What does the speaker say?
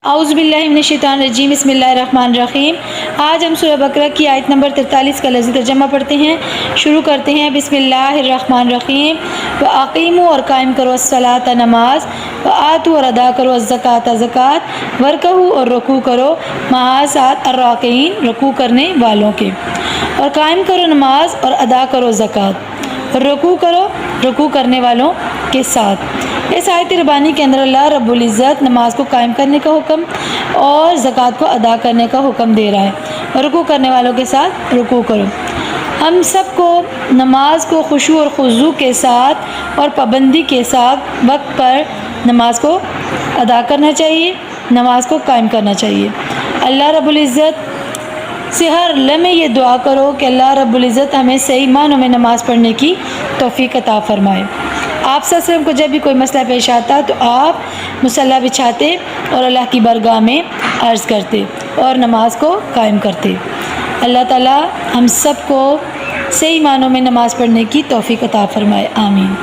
اعوذ باللہ من الشیطان الرجیم، بسم اللہ الرحمن الرحیم۔ آج ہم سورہ بقرہ کی آیت نمبر 43 کا لفظی ترجمہ پڑھتے ہیں۔ شروع کرتے ہیں بسم اللہ الرحمن الرحیم۔ وَأَقِیمُوا اور قائم کرو الصلاۃ نماز، وَآتُوا اور ادا کرو الزکوٰۃ زکوٰۃ، وَارْکَعُوا اور رکوع کرو مع ساتھ الراکعین رکوع کرنے والوں کے، اور قائم کرو نماز اور ادا کرو زکوٰۃ، اور رکوع کرو رکوع کرنے والوں کے ساتھ۔ اس آیت ربانی کے اندر اللہ رب العزت نماز کو قائم کرنے کا حکم اور زکوٰۃ کو ادا کرنے کا حکم دے رہا ہے، اور رکوع کرنے والوں کے ساتھ رکوع کرو۔ ہم سب کو نماز کو خشوع اور خضوع کے ساتھ اور پابندی کے ساتھ وقت پر نماز کو ادا کرنا چاہیے، نماز کو قائم کرنا چاہیے۔ اللہ رب العزت سے ہر لمحے یہ دعا کرو کہ اللہ رب العزت ہمیں صحیح معنوں میں نماز پڑھنے کی توفیق عطا فرمائے۔ آپ صلی اللہ علیہ وسلم کو جب بھی کوئی مسئلہ پیش آتا تو آپ مصلی بچھاتے اور اللہ کی بارگاہ میں عرض کرتے اور نماز کو قائم کرتے۔ اللہ تعالی ہم سب کو صحیح معنوں میں نماز پڑھنے کی توفیق عطا فرمائے، آمین۔